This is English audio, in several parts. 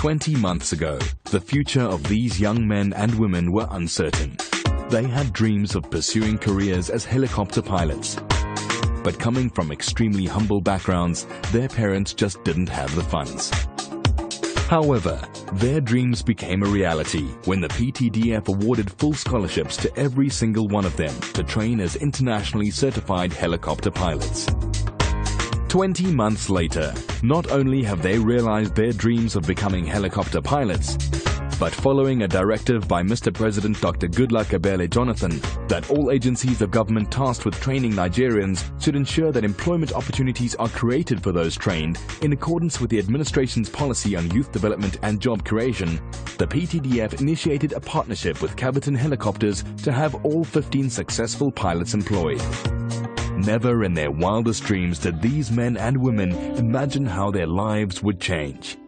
20 months ago, the future of these young men and women were uncertain. They had dreams of pursuing careers as helicopter pilots. But coming from extremely humble backgrounds, their parents just didn't have the funds. However, their dreams became a reality when the PTDF awarded full scholarships to every single one of them to train as internationally certified helicopter pilots. 20 months later, not only have they realized their dreams of becoming helicopter pilots, but following a directive by Mr. President Dr. Goodluck Ebele Jonathan that all agencies of government tasked with training Nigerians should ensure that employment opportunities are created for those trained in accordance with the administration's policy on youth development and job creation, the PTDF initiated a partnership with Caviton Helicopters to have all 15 successful pilots employed. Never in their wildest dreams did these men and women imagine how their lives would change.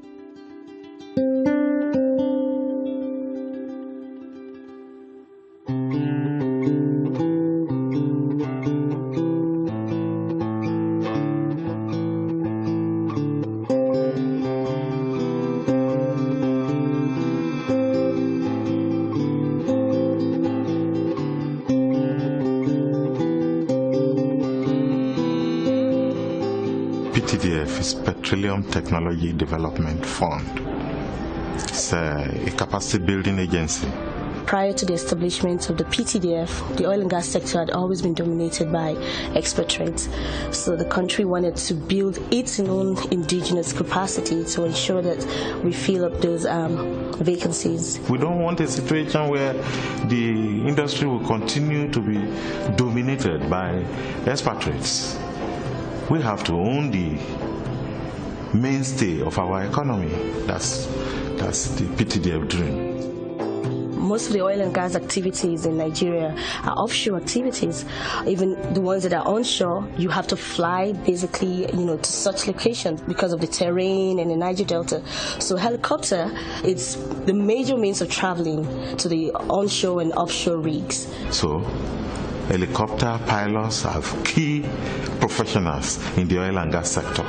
PTDF is Petroleum Technology Development Fund. It's a capacity building agency. Prior to the establishment of the PTDF, the oil and gas sector had always been dominated by export trades. So the country wanted to build its own indigenous capacity to ensure that we fill up those vacancies. We don't want a situation where the industry will continue to be dominated by expatriates. We have to own the mainstay of our economy. That's the PTDF dream. Most of the oil and gas activities in Nigeria are offshore activities. Even the ones that are onshore, you have to fly basically, to such locations because of the terrain and the Niger Delta. So helicopter is the major means of traveling to the onshore and offshore rigs. So helicopter pilots are key professionals in the oil and gas sector.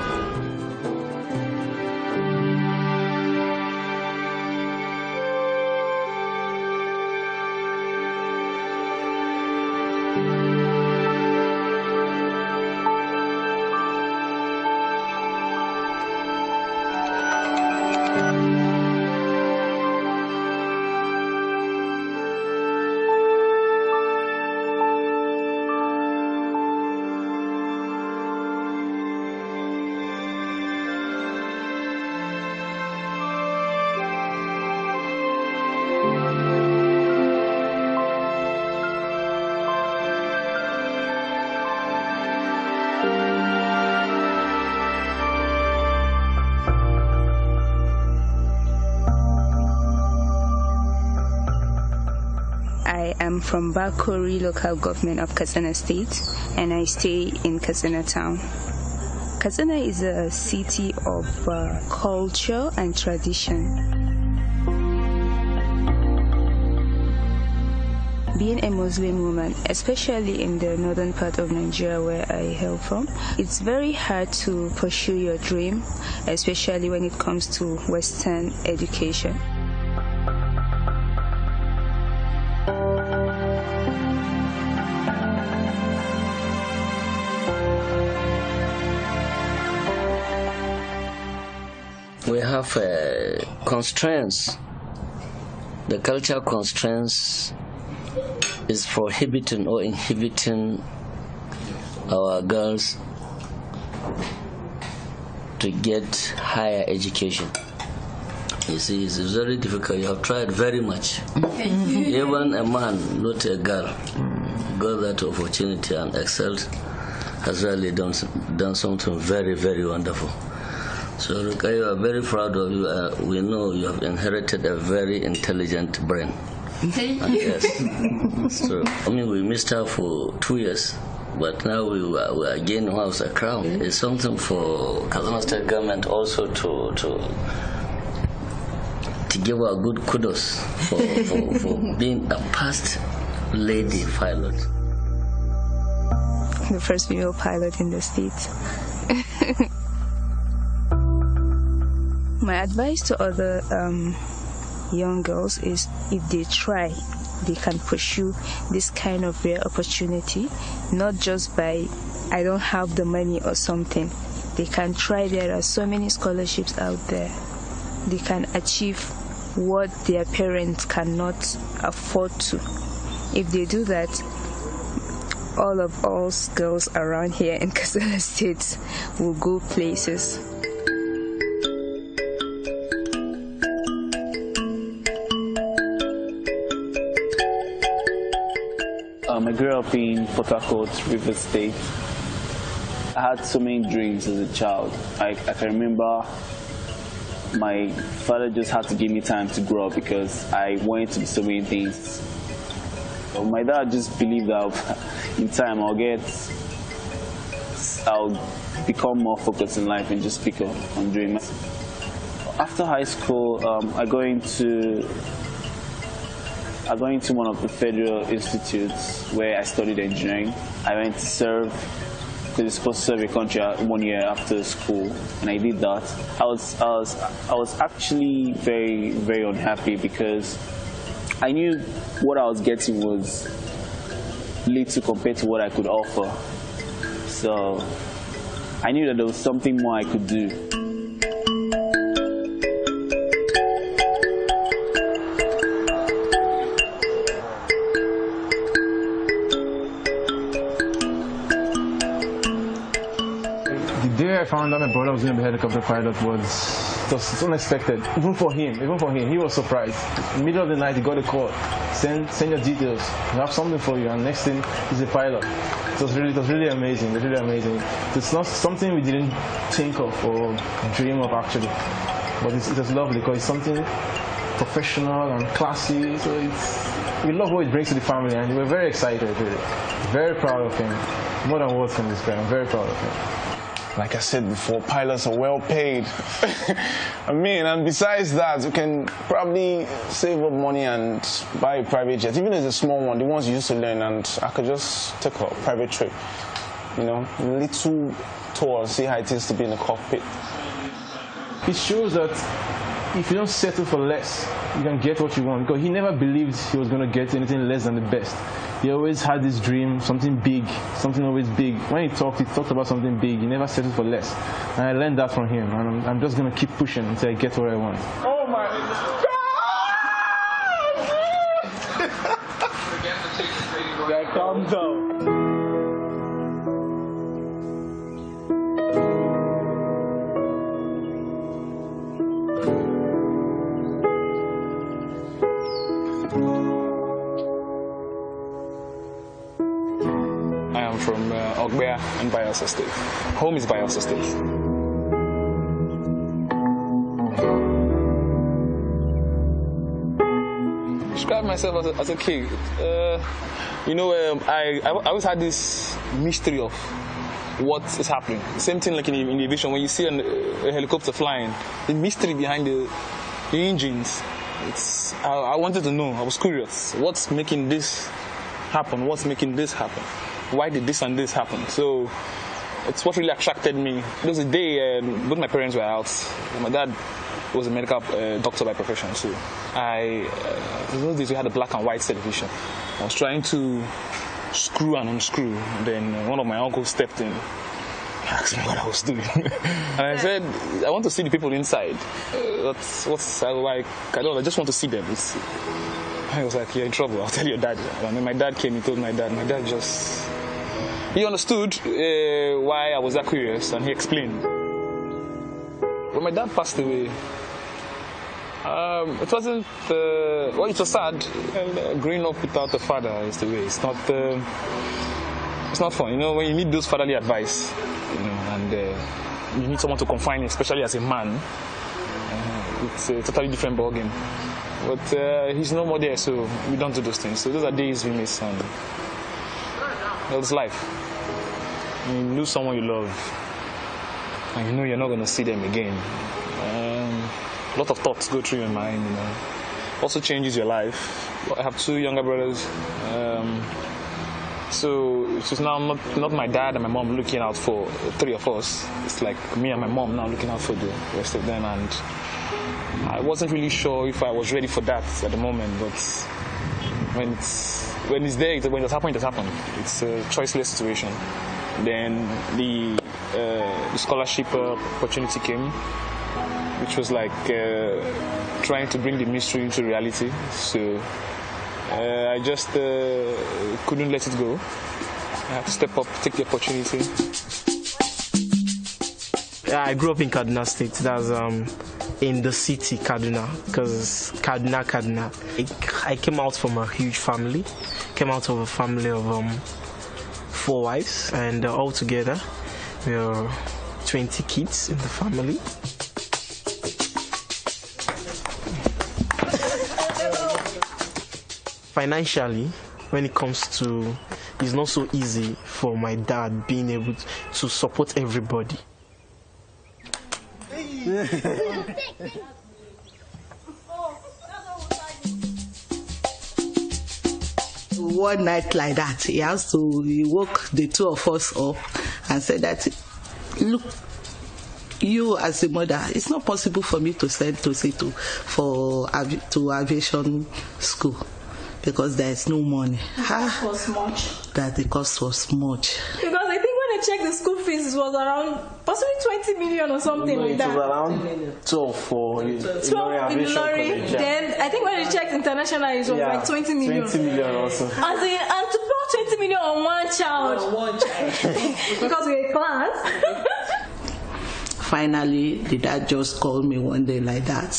I am from Bakori local government of Katsina State, and I stay in Katsina town. Katsina is a city of culture and tradition. Being a Muslim woman, especially in the northern part of Nigeria where I hail from, it's very hard to pursue your dream, especially when it comes to Western education. We have constraints. The cultural constraints is prohibiting or inhibiting our girls to get higher education. You see, it's very difficult. You have tried very much. Even a man, not a girl, got that opportunity and excelled, has really done something very, very wonderful. So, Rukai, we are very proud of you. We know you have inherited a very intelligent brain. Yes. So, we missed her for 2 years, but now we are gaining house a crown. It's something for Katsina State government also to give her good kudos for being a past lady pilot. The first female pilot in the state. My advice to other young girls is, if they try, they can pursue this kind of rare opportunity, not just by, I don't have the money or something. They can try. There are so many scholarships out there. They can achieve what their parents cannot afford to. If they do that, all of us girls around here in Katsina State will go places. I grew up in Port Harcourt, River State. I had so many dreams as a child. I can remember my father just had to give me time to grow up because I wanted to do so many things. So my dad just believed that in time I'll become more focused in life and just pick up on dreams. After high school, I go into one of the federal institutes where I studied engineering. I went to serve, because you're supposed to serve your country 1 year after school, and I did that. I was actually very, very unhappy because I knew what I was getting was little compared to what I could offer. So I knew that there was something more I could do. The day I found out my brother was going to be a helicopter pilot was unexpected. Even for him, he was surprised. In the middle of the night, he got a call. Send your details. We have something for you. And next thing, he's a pilot. It was really amazing. It was really amazing. It's not something we didn't think of or dream of actually, but it was lovely because it's something professional and classy. So we love what it brings to the family, and we're very excited. Really. Very proud of him. More than words can describe. I'm very proud of him. Like I said before, pilots are well paid. I mean, and besides that, you can probably save up money and buy a private jet, even if it's a small one, the ones you used to learn, and I could just take a private trip, you know, a little tour, see how it is to be in the cockpit. It shows that if you don't settle for less, you can get what you want, because he never believed he was going to get anything less than the best. He always had this dream, something big, something always big. When he talked about something big. He never settled for less. And I learned that from him. And I'm just going to keep pushing until I get what I want. Oh my God! Yeah, calm down. From Ogbea and Bayelsa State. Home is Bayelsa State. Describe myself as a kid. You know, I always had this mystery of what is happening. Same thing like in aviation, when you see a helicopter flying, the mystery behind the engines. I wanted to know. I was curious. What's making this happen? What's making this happen? Why did this and this happen? So it's what really attracted me. There was a day both my parents were out. My dad was a medical doctor by profession, so in those days we had a black and white television. I was trying to screw and unscrew. Then one of my uncles stepped in. He asked me what I was doing, and I said, "I want to see the people inside." I just want to see them. I was like, "You're in trouble. I'll tell your dad." And then my dad came. He told my dad. My dad he understood why I was that curious, and he explained. When my dad passed away, it wasn't. It was sad. Growing up without a father is the way. It's not fun. You know, when you need those fatherly advice, you know, and you need someone to confide in, especially as a man. It's a totally different ballgame. But he's no more there, so we don't do those things. So those are days we miss, and that's life. When you lose someone you love, and you know you're not going to see them again, a lot of thoughts go through your mind, you know. Also changes your life. I have two younger brothers. So it was now not my dad and my mom looking out for 3 of us. It's like me and my mom now looking out for the rest of them. And I wasn't really sure if I was ready for that at the moment. But when it's there, when it happened, it happened. It's a choiceless situation. Then the scholarship opportunity came, which was like trying to bring the mystery into reality. So I just couldn't let it go. I had to step up, take the opportunity. I grew up in Katsina State. That's in the city, Kaduna, because Kaduna. I came out from a huge family. Came out of a family of 4 wives, and altogether there are 20 kids in the family. Financially, when it comes to, it's not so easy for my dad being able to support everybody. One night like that, he woke the 2 of us up and said that, look, you as a mother, it's not possible for me to send to aviation school because there is no money. The cost was much. That the cost was much. Because I think when I checked the school fees, it was around possibly 20 million or something like that. It was around 12 for Ilori Aviation College. Then I think when I checked international, it was like 20 million. 20 million also. And to pour 20 million on one child. Because we're a class. Finally, the dad just called me one day like that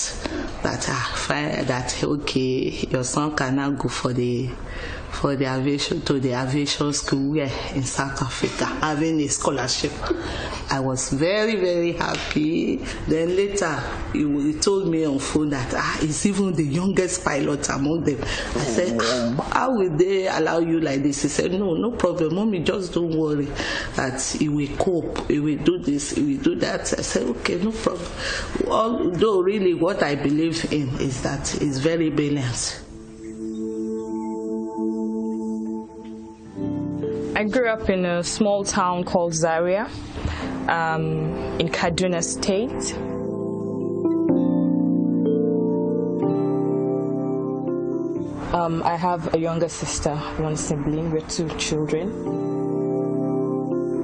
okay, your son can now go for the aviation school where in South Africa, having a scholarship. I was very, very happy. Then later, he told me on phone that he's even the youngest pilot among them. I said, how will they allow you like this? He said, no problem, mommy, just don't worry that he will cope, he will do this, he will do that. I said, okay, no problem. Although really what I believe in is that he's very brilliant. I grew up in a small town called Zaria in Kaduna State. I have a younger sister, one sibling, we're 2 children.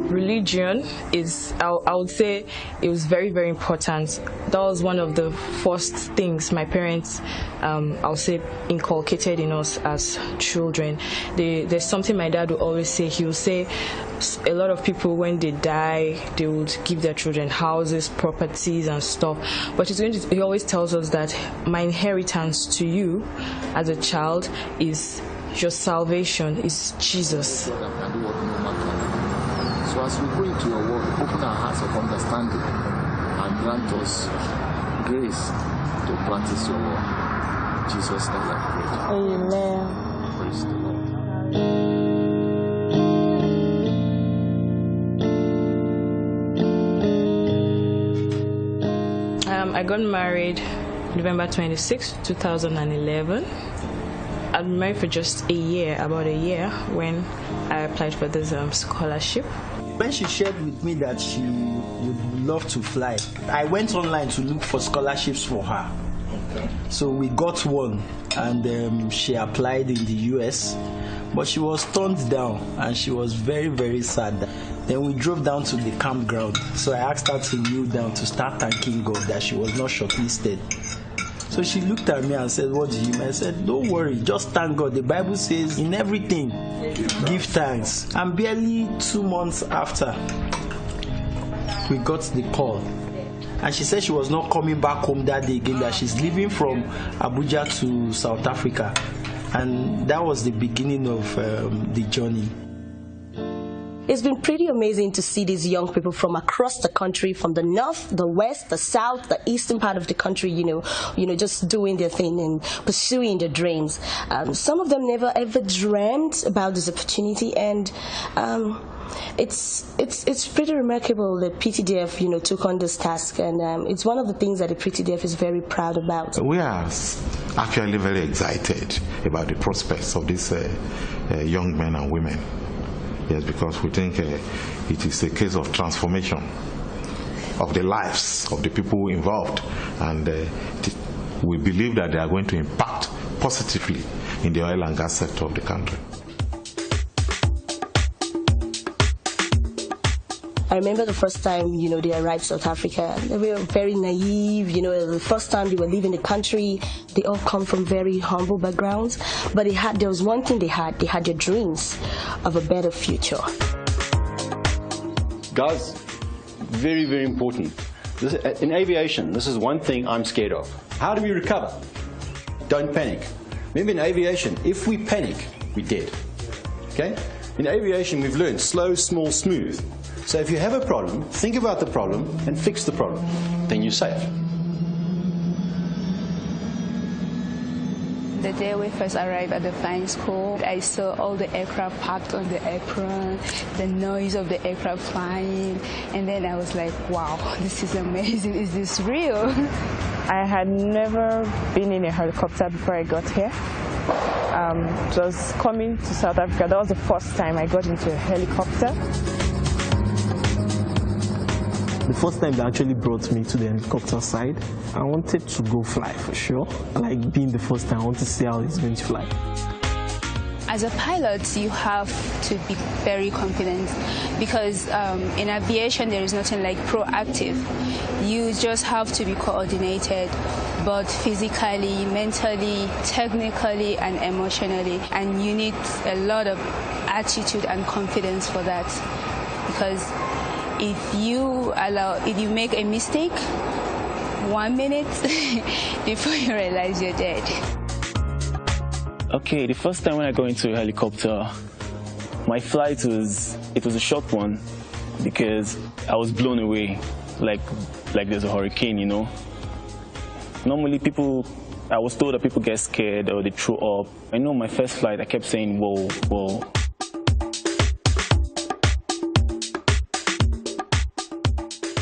Religion is, I would say, it was very, very important. That was one of the first things my parents, I would say, inculcated in us as children. There's something my dad would always say. He would say, a lot of people, when they die, they would give their children houses, properties, and stuff. But he always tells us that my inheritance to you as a child is your salvation, is Jesus. So as we go into your word, open our hearts of understanding and grant us grace to practice your word. In Jesus' name I pray. Amen. Praise the Lord. I got married November 26, 2011. I've been married for just about a year when I applied for this scholarship. When she shared with me that she would love to fly, I went online to look for scholarships for her. Okay. So we got one, and she applied in the US, but she was turned down, and she was very, very sad. Then we drove down to the campground. So I asked her to kneel down to start thanking God that she was not shortlisted. So she looked at me and said, what do you mean? I said, don't worry, just thank God. The Bible says, in everything, give thanks. And barely 2 months after, we got the call. And she said she was not coming back home that day again, that she's leaving from Abuja to South Africa. And that was the beginning of the journey. It's been pretty amazing to see these young people from across the country, from the north, the west, the south, the eastern part of the country, just doing their thing and pursuing their dreams. Some of them never ever dreamt about this opportunity, and it's pretty remarkable that PTDF, took on this task, and it's one of the things that the PTDF is very proud about. We are actually very excited about the prospects of these young men and women. Yes, because we think it is a case of transformation of the lives of the people involved, and we believe that they are going to impact positively in the oil and gas sector of the country. I remember the first time, they arrived in South Africa. They were very naive, the first time they were leaving the country. They all come from very humble backgrounds, but there was one thing they had their dreams of a better future. Guys, very, very important. In aviation, this is one thing I'm scared of. How do we recover? Don't panic. Remember, in aviation, if we panic, we're dead. Okay? In aviation, we've learned slow, small, smooth. So if you have a problem, think about the problem and fix the problem. Then you're safe. The day we first arrived at the flying school, I saw all the aircraft parked on the apron, the noise of the aircraft flying, and then I was like, wow, this is amazing. Is this real? I had never been in a helicopter before I got here. Just coming to South Africa, that was the first time I got into a helicopter. The first time they actually brought me to the helicopter side, I wanted to go fly for sure. Like being the first time, I want to see how it's going to fly. As a pilot, you have to be very confident because in aviation there is nothing like proactive. You just have to be coordinated, both physically, mentally, technically, and emotionally. And you need a lot of attitude and confidence for that, because if you make a mistake 1 minute before you realize you're dead. Okay, the first time when I got into a helicopter, my flight was a short one because I was blown away like there's a hurricane, Normally I was told that people get scared or they throw up. I know my first flight I kept saying whoa, whoa.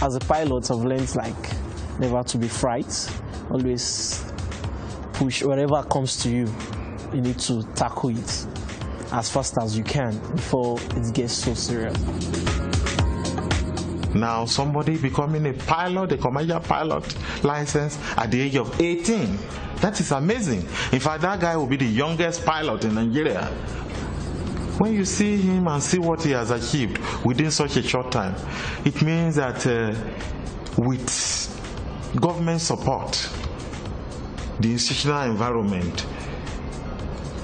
As a pilot, I've learned never to be frightened. Always push whatever comes to you. You need to tackle it as fast as you can before it gets so serious. Now somebody becoming a pilot, a commercial pilot license at the age of 18. That is amazing. In fact, that guy will be the youngest pilot in Nigeria. When you see him and see what he has achieved within such a short time, it means that with government support, the institutional environment,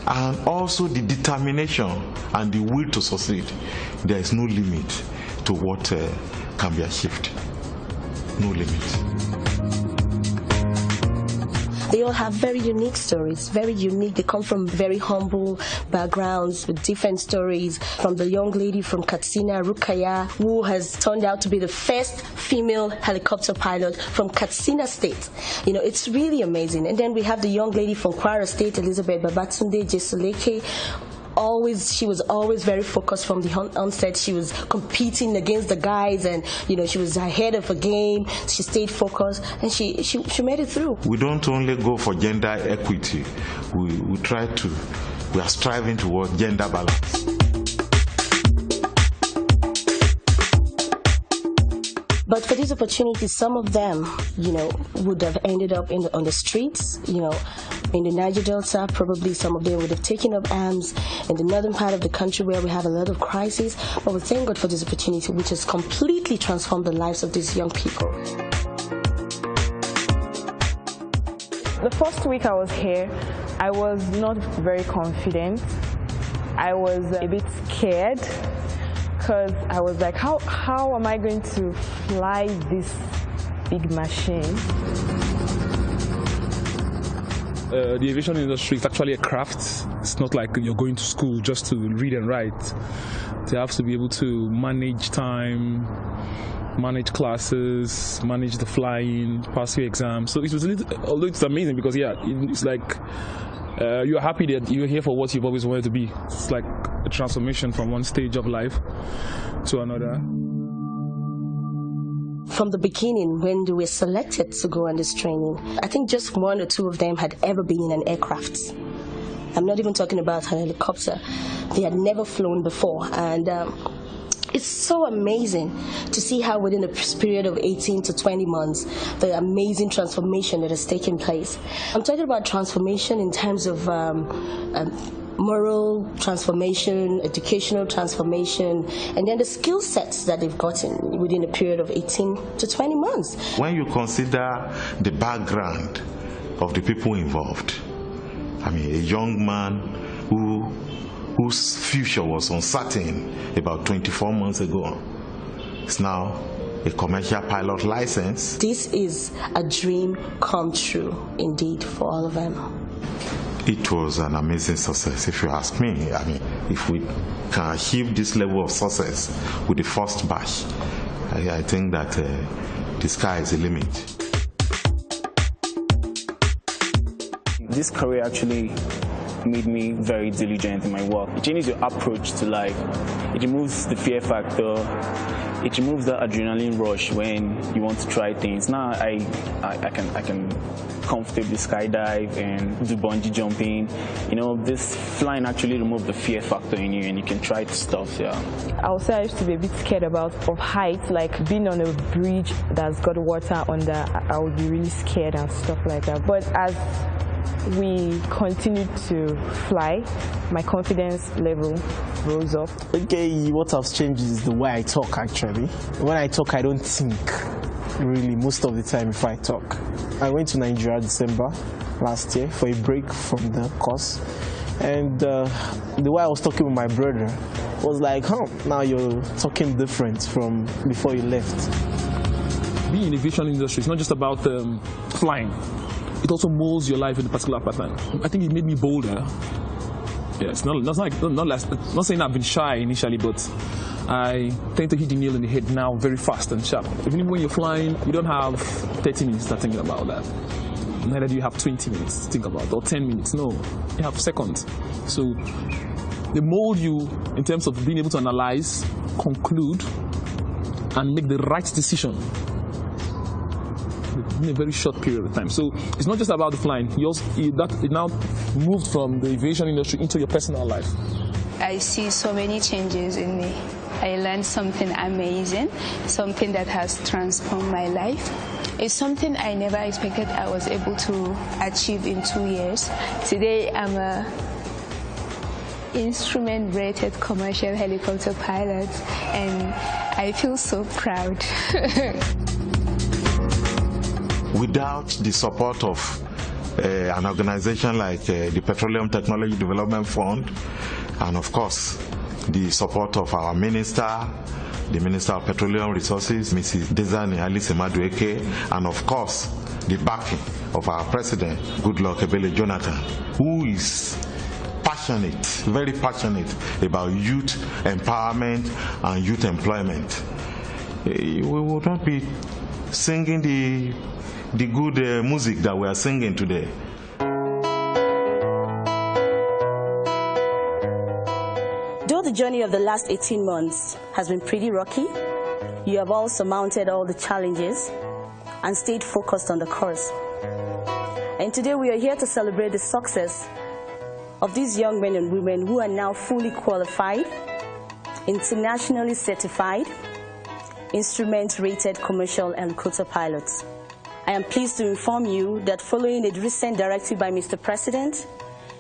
and also the determination and the will to succeed, there is no limit to what can be achieved. No limit. They all have very unique stories, very unique. They come from very humble backgrounds with different stories. From the young lady from Katsina, Rukaya, who has turned out to be the first female helicopter pilot from Katsina State. It's really amazing. And then we have the young lady from Kwara State, Elizabeth Babatunde Jesoleke. She was always very focused from the onset. She was competing against the guys, and she was ahead of her game. She stayed focused, and she made it through. We don't only go for gender equity. We are striving towards gender balance. But for these opportunities, some of them, would have ended up on the streets, in the Niger Delta. Probably some of them would have taken up arms in the northern part of the country where we have a lot of crises. But we thank God for this opportunity, which has completely transformed the lives of these young people. The first week I was here, I was not very confident. I was a bit scared, because I was like, how am I going to fly this big machine? The aviation industry is actually a craft. It's not like you're going to school just to read and write. You have to be able to manage time, manage classes, manage the flying, pass your exams. So it was although it's amazing because it's like you're happy that you're here for what you've always wanted to be. It's like a transformation from one stage of life to another. From the beginning, when they were selected to go on this training, I think just one or two of them had ever been in an aircraft. I'm not even talking about a helicopter. They had never flown before, and it's so amazing to see how within a period of 18 to 20 months, the amazing transformation that has taken place. I'm talking about transformation in terms of moral transformation, educational transformation, and then the skill sets that they've gotten within a period of 18 to 20 months. When you consider the background of the people involved, I mean, a young man whose future was uncertain about 24 months ago is now a commercial pilot license. This is a dream come true, indeed, for all of them. It was an amazing success, if you ask me. I mean, if we can achieve this level of success with the first batch, I think that the sky is the limit. This career actually made me very diligent in my work. It changes your approach to life. It removes the fear factor. It removes the adrenaline rush when you want to try things. Now I can comfortably skydive and do bungee jumping. You know, this flying actually removes the fear factor in you, and you can try stuff. Yeah. I would say I used to be a bit scared of heights, like being on a bridge that's got water under. I would be really scared and stuff like that. But as we continued to fly, my confidence level rose up. Okay, what has changed is the way I talk, actually. When I talk, I don't think, really, most of the time if I talk. I went to Nigeria December last year for a break from the course, and the way I was talking with my brother was like, now you're talking different from before you left. Being in the aviation industry is not just about flying. It also molds your life in a particular pattern. I think it made me bolder. Yeah, it's not saying I've been shy initially, but I tend to hit the nail on the head now very fast and sharp. Even when you're flying, you don't have 30 minutes to think about that. Neither do you have 20 minutes to think about it, or 10 minutes. No, you have seconds. So they mold you in terms of being able to analyze, conclude, and make the right decision in a very short period of time. So it's not just about the flying. It now moved from the aviation industry into your personal life. I see so many changes in me. I learned something amazing, something that has transformed my life. It's something I never expected I was able to achieve in 2 years. Today I'm a instrument-rated commercial helicopter pilot, and I feel so proud. Without the support of an organization like the Petroleum Technology Development Fund, and of course the support of our minister, the Minister of Petroleum Resources, Mrs. Dezani Alice Madueke, and of course the backing of our President, Goodluck Ebele Jonathan, who is passionate, very passionate about youth empowerment and youth employment, we would not be singing the good music that we are singing today. Though the journey of the last 18 months has been pretty rocky, you have all surmounted all the challenges and stayed focused on the course. And today we are here to celebrate the success of these young men and women who are now fully qualified, internationally certified, instrument-rated commercial helicopter pilots. I am pleased to inform you that following a recent directive by Mr. President,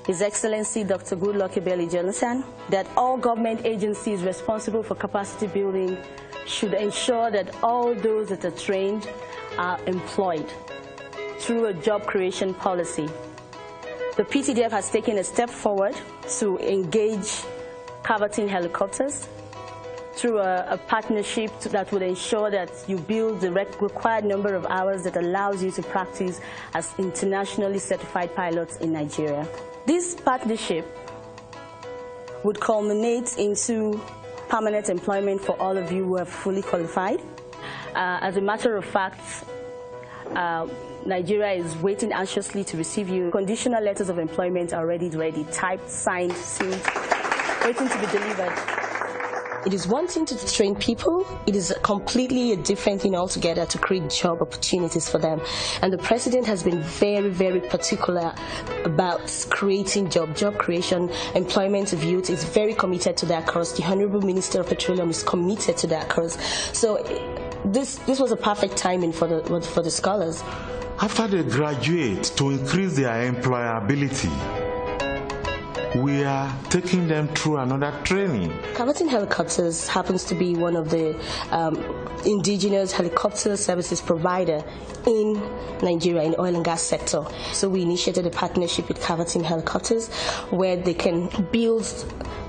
His Excellency Dr. Goodluck Ebele Jonathan, that all government agencies responsible for capacity building should ensure that all those that are trained are employed through a job creation policy. The PTDF has taken a step forward to engage Caverton helicopters through a partnership that would ensure that you build the required number of hours that allows you to practice as internationally certified pilots in Nigeria. This partnership would culminate into permanent employment for all of you who are fully qualified. As a matter of fact, Nigeria is waiting anxiously to receive you. Conditional letters of employment are already ready, typed, signed, sealed, waiting to be delivered. It is one thing to train people. It is completely a different thing altogether to create job opportunities for them. And the president has been very, very particular about creating job creation, employment of youth. Is very committed to that cause. The Honorable Minister of Petroleum is committed to that cause. So this was a perfect timing for the scholars. After they graduate, to increase their employability, we are taking them through another training. Katsina Helicopters happens to be one of the indigenous helicopter services provider in Nigeria in the oil and gas sector. So we initiated a partnership with Katsina Helicopters where they can build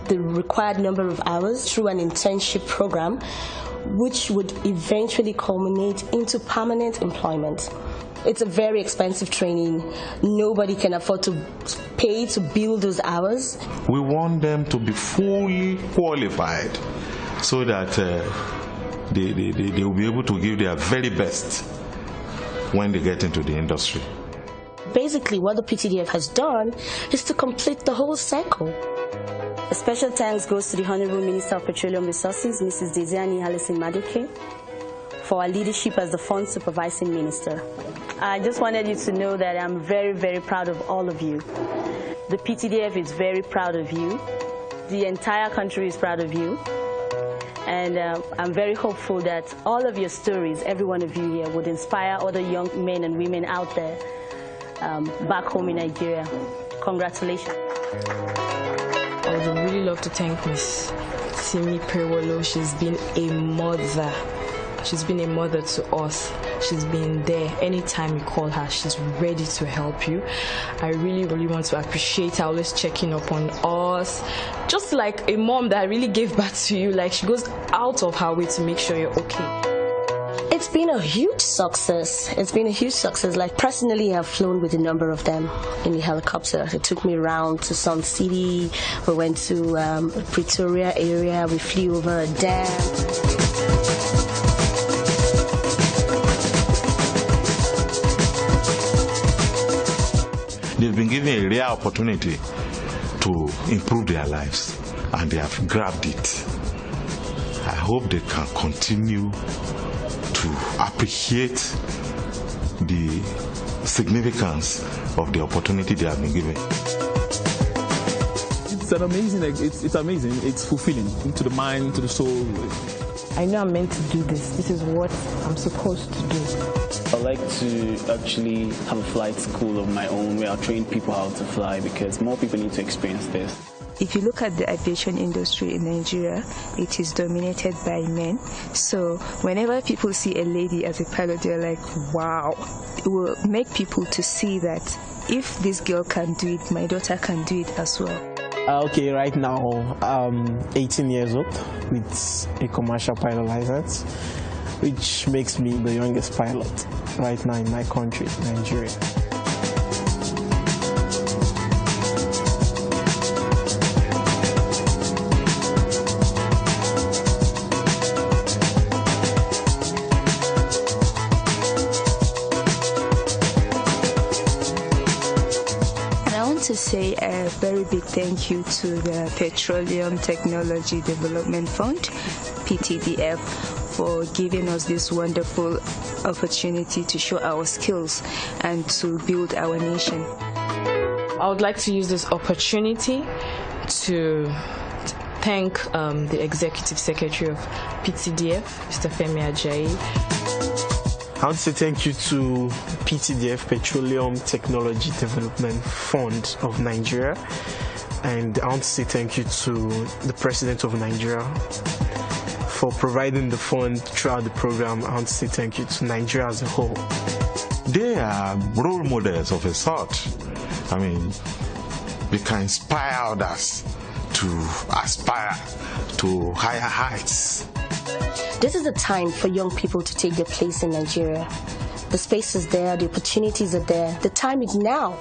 the required number of hours through an internship program, which would eventually culminate into permanent employment. It's a very expensive training. Nobody can afford to pay to build those hours. We want them to be fully qualified so that they will be able to give their very best when they get into the industry. Basically, what the PTDF has done is to complete the whole cycle. A special thanks goes to the Honorable Minister of Petroleum Resources, Mrs. Desiani Allison Maduke, for our leadership as the Fund Supervising Minister. I just wanted you to know that I'm very, very proud of all of you. The PTDF is very proud of you. The entire country is proud of you. And I'm very hopeful that all of your stories, every one of you here, would inspire other young men and women out there back home in Nigeria. Congratulations. I would really love to thank Miss Timipre Wolo. She's been a mother. She's been a mother to us. She's been there. Anytime you call her, she's ready to help you. I really, really want to appreciate her always checking up on us. Just like a mom that really gave birth to you. Like, she goes out of her way to make sure you're okay. It's been a huge success. It's been a huge success. Like, personally, I've flown with a number of them in the helicopter. It took me around to Sun City. We went to Pretoria area. We flew over a dam. They've been given a rare opportunity to improve their lives, and they have grabbed it. I hope they can continue to appreciate the significance of the opportunity they have been given. It's an amazing, it's amazing, it's fulfilling to the mind, to the soul. I know I'm meant to do this. This is what I'm supposed to do. I'd like to actually have a flight school of my own where I'll train people how to fly, because more people need to experience this. If you look at the aviation industry in Nigeria, it is dominated by men. So whenever people see a lady as a pilot, they're like, wow. It will make people to see that if this girl can do it, my daughter can do it as well. Okay, right now I'm 18 years old with a commercial pilot license, which makes me the youngest pilot right now in my country, Nigeria. To say a very big thank you to the Petroleum Technology Development Fund, PTDF, for giving us this wonderful opportunity to show our skills and to build our nation. I would like to use this opportunity to thank the Executive Secretary of PTDF, Mr. Femi Ajayi. I want to say thank you to PTDF, Petroleum Technology Development Fund of Nigeria. And I want to say thank you to the President of Nigeria for providing the fund throughout the program. I want to say thank you to Nigeria as a whole. They are role models of a sort. I mean, they can inspire others to aspire to higher heights. This is the time for young people to take their place in Nigeria. The space is there, the opportunities are there. The time is now.